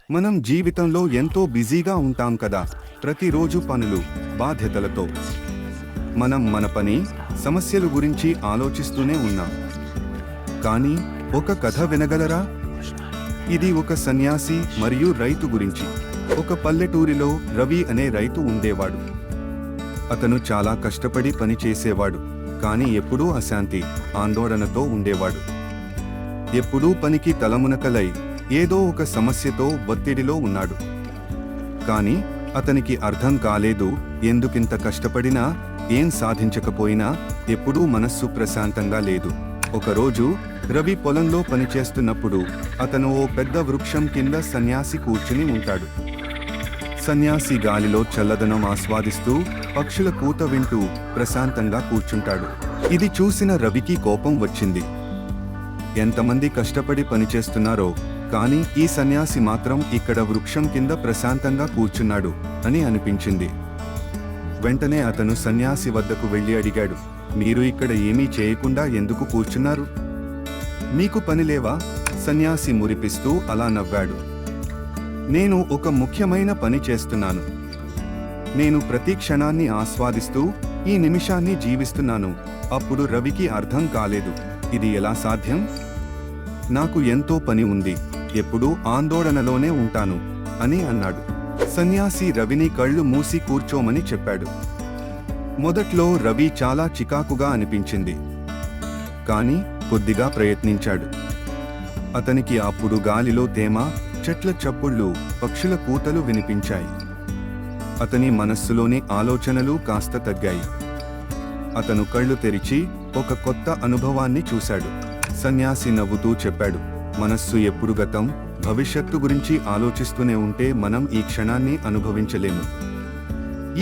మనం జీవితంలో ఎంతో బిజీగా ఉంటాం కదా, ప్రతిరోజు పనులు, బాధ్యతలతో. మనం మన పని, సమస్యల గురించి ఆలోచిస్తూనే ఉన్నాం. కానీ ఒక కథ వినగలరా? ఇది ఒక సన్యాసి మరియు రైతు గురించి. ఒక పల్లెటూరిలో రవి అనే రైతు ఉండేవాడు. అతను చాలా కష్టపడి పని చేసేవాడు, కానీ ఎప్పుడూ అశాంతి, ఆందోళనతో ఉండేవాడు. ఎప్పుడూ పనికి తలమునకలై ఏదో ఒక సమస్యతో ఒత్తిడిలో ఉన్నాడు. కానీ అతనికి అర్థం కాలేదు, ఎందుకింత కష్టపడినా, ఏం సాధించకపోయినా ఎప్పుడూ మనస్సు ప్రశాంతంగా లేదు. ఒకరోజు రవి పొలంలో పనిచేస్తున్నప్పుడు అతను ఓ పెద్ద వృక్షం కింద సన్యాసి కూర్చుని ఉంటాడు. సన్యాసి గాలిలో చల్లదనం ఆస్వాదిస్తూ, పక్షుల కూత వింటూ ప్రశాంతంగా కూర్చుంటాడు. ఇది చూసిన రవికి కోపం వచ్చింది. ఎంతమంది కష్టపడి పనిచేస్తున్నారో, కానీ ఈ సన్యాసి మాత్రం ఇక్కడ వృక్షం కింద ప్రశాంతంగా కూర్చున్నాడు అని అనిపించింది. వెంటనే అతను సన్యాసి వద్దకు వెళ్లి అడిగాడు, మీరు ఇక్కడ ఏమీ చేయకుండా ఎందుకు కూర్చున్నారు? మీకు పనిలేవా? సన్యాసి మురిపిస్తూ అలా నవ్వాడు. నేను ఒక ముఖ్యమైన పని చేస్తున్నాను. నేను ప్రతి క్షణాన్ని ఆస్వాదిస్తూ ఈ నిమిషాన్ని జీవిస్తున్నాను. అప్పుడు రవికి అర్థం కాలేదు, ఇది ఎలా సాధ్యం? నాకు ఎంతో పని ఉంది, ఎప్పుడూ ఆందోళనలోనే ఉంటాను అని అన్నాడు. సన్యాసి రవిని కళ్ళు మూసి కూర్చోమని చెప్పాడు. మొదట్లో రవి చాలా చికాకుగా అనిపించింది, కానీ కొద్దిగా ప్రయత్నించాడు. అతనికి అప్పుడు గాలిలో తేమ, చెట్ల చప్పుళ్ళు, పక్షుల కూతలు వినిపించాయి. అతని మనస్సులోని ఆలోచనలు కాస్త తగ్గాయి. అతను కళ్ళు తెరిచి ఒక కొత్త అనుభవాన్ని చూశాడు. సన్యాసి నవ్వుతూ చెప్పాడు, మనస్సు ఎప్పుడు గతం, భవిష్యత్తు గురించి ఆలోచిస్తూనే ఉంటే మనం ఈ క్షణాన్ని అనుభవించలేము.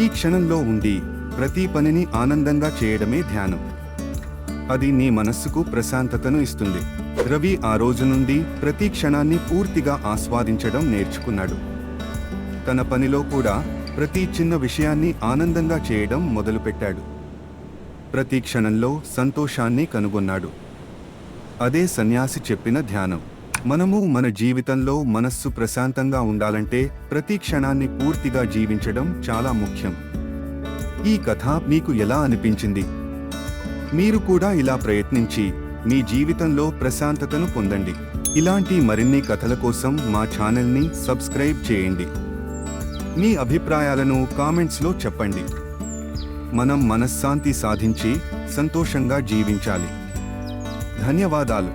ఈ క్షణంలో ఉండి ప్రతి పనిని ఆనందంగా చేయడమే ధ్యానం. అది నీ మనస్సుకు ప్రశాంతతను ఇస్తుంది. రవి ఆ రోజు నుండి ప్రతి క్షణాన్ని పూర్తిగా ఆస్వాదించడం నేర్చుకున్నాడు. తన పనిలో కూడా ప్రతి చిన్న విషయాన్ని ఆనందంగా చేయడం మొదలుపెట్టాడు. ప్రతి క్షణంలో సంతోషాన్ని కనుగొన్నాడు. అదే సన్యాసి చెప్పిన ధ్యానం. మనము మన జీవితంలో మనస్సు ప్రశాంతంగా ఉండాలంటే ప్రతి క్షణాన్ని పూర్తిగా జీవించడం చాలా ముఖ్యం. ఈ కథ మీకు ఎలా అనిపించింది? మీరు కూడా ఇలా ప్రయత్నించి మీ జీవితంలో ప్రశాంతతను పొందండి. ఇలాంటి మరిన్ని కథల కోసం మా ఛానల్ని సబ్స్క్రైబ్ చేయండి. మీ అభిప్రాయాలను కామెంట్స్లో చెప్పండి. మనం మనశ్శాంతి సాధించి సంతోషంగా జీవించాలి. ధన్యవాదాలు.